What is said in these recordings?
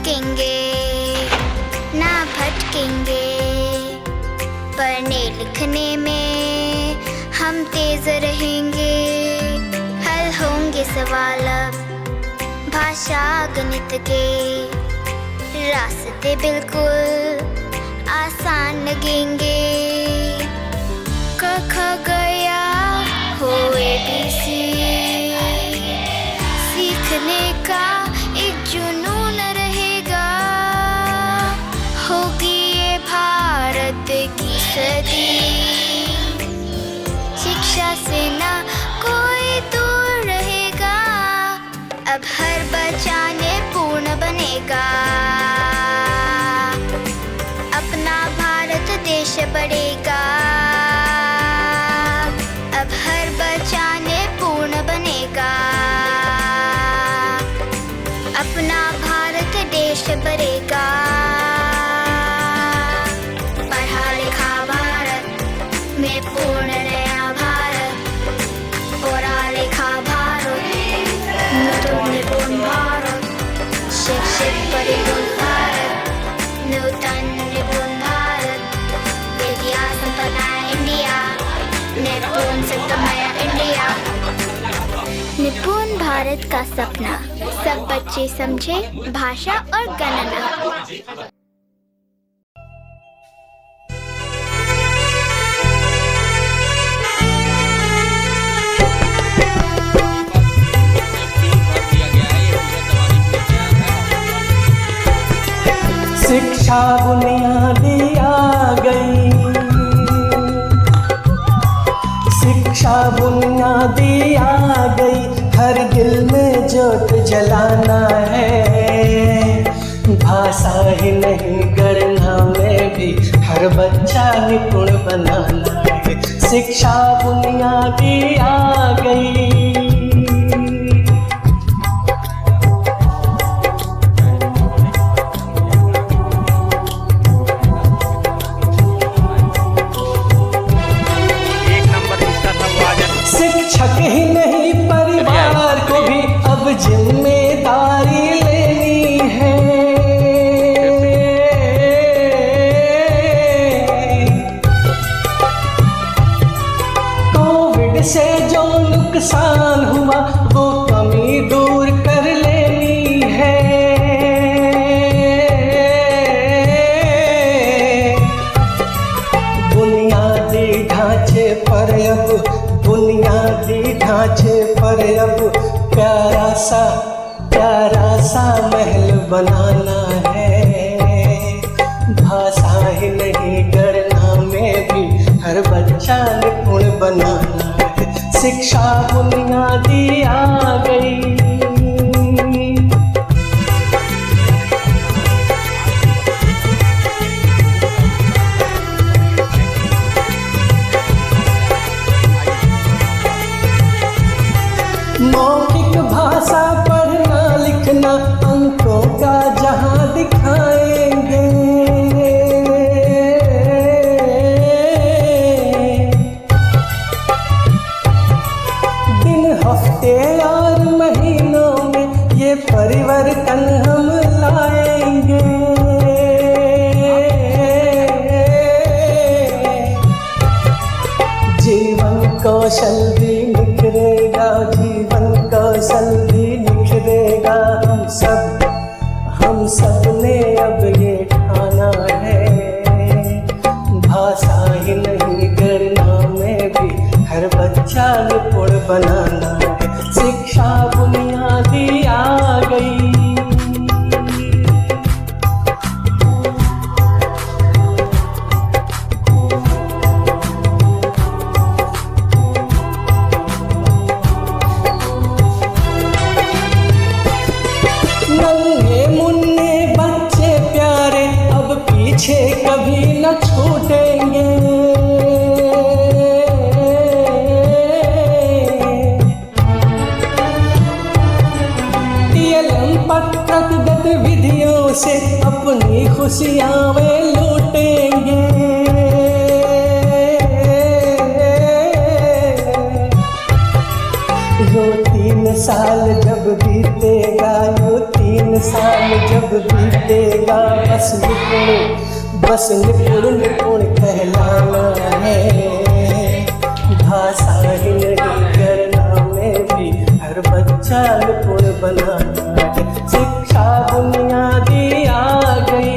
रुकेंगे ना भटकेंगे, पढ़ने लिखने में हम तेज रहेंगे। हल होंगे सवाल अब भाषा गणित के, रास्ते बिल्कुल आसान लगेंगे। क ख गया हो ABC, सीखने का एक जुनून रहेगा। होगी ये भारत की सदी, शिक्षा से ना कोई दूर रहेगा। अब हर बच्चा निपुण बनेगा, अपना भारत देश बढ़ेगा। अब हर बच्चा निपुण बनेगा, अपना भारत देश बढ़ेगा। पढ़ा लिखा भारत में पूर्ण नया भारत, पढ़ा लिखा भारत नूतन निपुण भारत, शिक्षित परिपूर्ण भारत, नूतन निपुण भारत, विद्या संपन्न इंडिया, निपुण शिक्षामय इंडिया। निपुण भारत का सपना सब बच्चे समझे भाषा और गणना। शिक्षा बुनियादी आ गई, शिक्षा बुनियादी आ गई। हर दिल में ज्योत जलाना है, भाषा ही नहीं गणना में भी हर बच्चा निपुण बनाना है। शिक्षा बुनियादी आ गई। शिक्षक ही नहीं परिवार को भी अब जिम्मेदारी लेनी है। कोविड से जो नुकसान हुआ वो कमी दूर कर लेनी है। बुनियादी ढांचे पर अब, बुनियादी ढांचे पर अब प्यारा सा महल बनाना है। भाषा ही नहीं गणना में भी हर बच्चा निपुण बनाना है। शिक्षा बुनियादी आ गई। मौखिक भाषा पढ़ना लिखना अंकों का जहां दिखाएंगे। दिन हफ्ते और महीनों में ये परिवर्तन हम लाएंगे। जीवन कौशल भी निखरेगा, जीवन कौशल भी निखरेगा। हम सब ने अब ये ठाना है, भाषा ही नहीं गणना में भी हर बच्चा निपुण बनाना है। शिक्षा बुनियादी आ गई। पीछे कभी न छूटेंगे। टीएलएम पत्रक गतिविधियों से अपनी खुशियां वे लूटेंगे। यो 3 साल जब बीतेगा, यो 3 साल जब बीतेगा बस निपुण कहलाना है। भाषा ही नहीं गणना में भी हर बच्चा निपुण बनाना है। शिक्षा बुनियादी आ गई,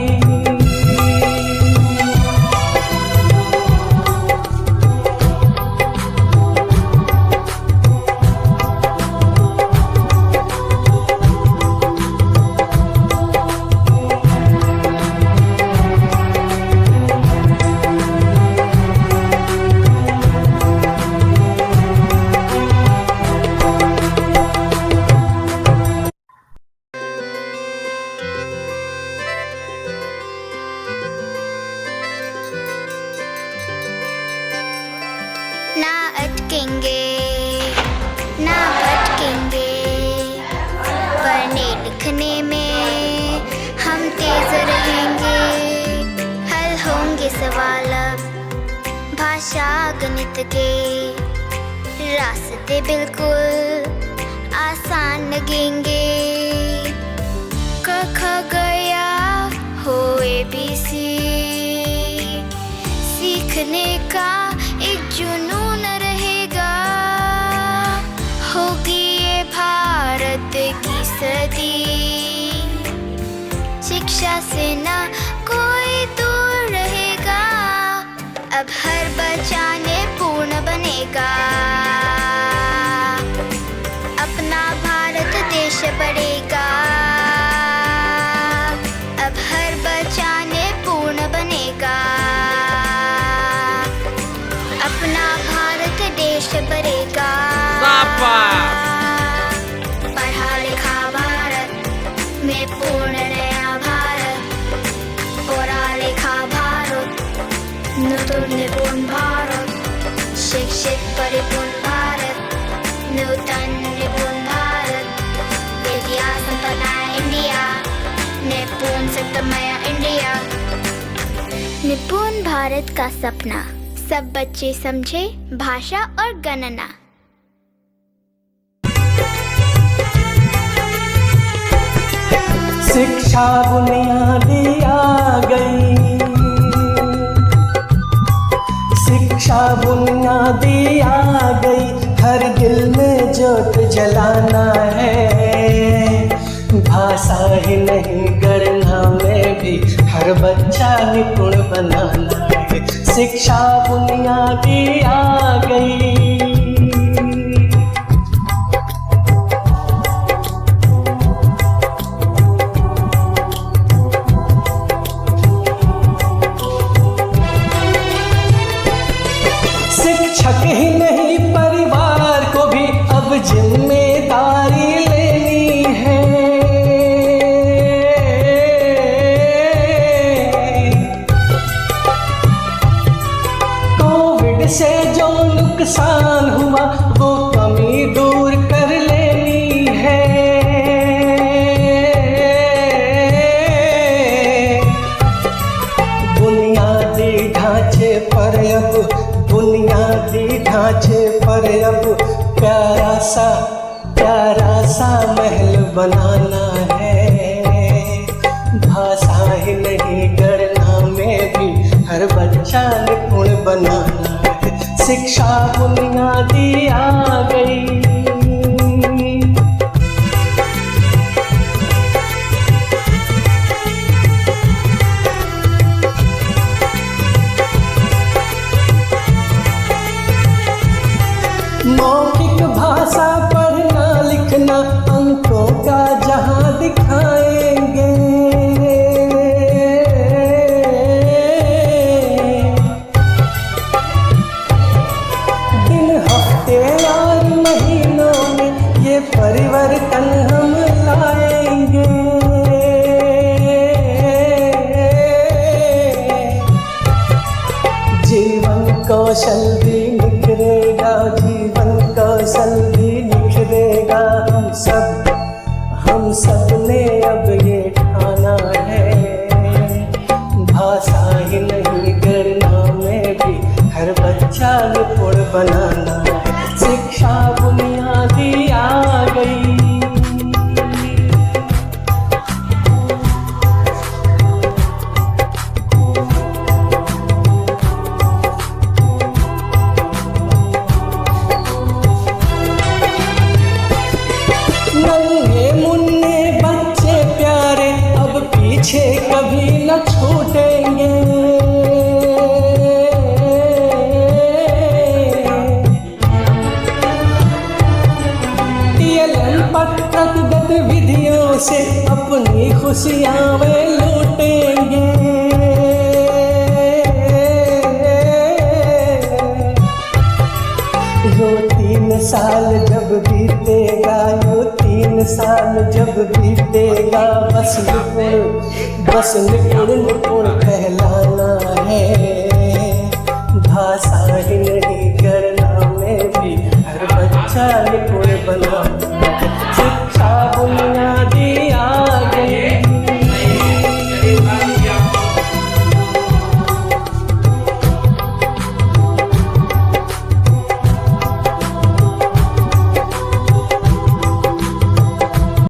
ना अटकेंगे ना भटकेंगे, पढ़ने लिखने में हम तेज रहेंगे। हल होंगे सवाल अब भाषा गणित के, रास्ते बिल्कुल आसान लगेंगे। क ख गया हो ABC, सीखने का एक जुनून रहेगा। होगी ये भारत की सदी, शिक्षा से ना कोई दूर रहेगा। अब हर बच्चा पूर्ण बनेगा, अपना भारत देश बढ़ेगा। अब हर बच्चा पूर्ण बनेगा, अपना भारत देश बढ़ेगा। पढ़ा लिखा भारत में पूर्ण नया भारत, पढ़ा लिखा भारत नूतन निपुण भारत, शिक्षित परिपूर्ण भारत, नूतन निपुण भारत, विद्या संपन्न इंडिया, निपुण सप्तमय इंडिया। निपुण भारत का सपना, सब बच्चे समझे भाषा और गणना। शिक्षा बुनियादी आ गई, शिक्षा बुनियादी आ गई। हर दिल में ज्योत जलाना है। भाषा ही नहीं गणना में भी हर बच्चा निपुण बनाना है। शिक्षा बुनियादी आ गई। शिक्षक ही नहीं परिवार को भी अब जिम्मेदारी लेनी है। कोविड से जो नुकसान हुआ वो कमी दूर कर लेनी है। बुनियादी ढांचे पर अब बुनियादी ढांचे पर अब प्यारा सा महल बनाना है। भाषा ही नहीं गणना में भी हर बच्चा निपुण बनाना है। शिक्षा बुनियादी आ गई। मौखिक भाषा पढ़ना लिखना अंकों का जहां दिखाएंगे। दिन हफ्ते और महीनों में ये परिवर्तन हम लाएंगे। जीवन कौशल भी निखरेगा, जीवन कौशल भी निखरेगा। हम सब ने अब ये ठाना है। भाषा ही नहीं गणना में भी हर बच्चा निपुण बनाना है। शिक्षा बुनियादी आ गई। से अपनी खुशियाँ वे लूटेंगे। यो 3 साल जब बीतेगा, यो 3 साल जब बीतेगा, बस निपुण कहलाना है। भाषा ही नहीं गणना में भी हर बच्चा निपुण बना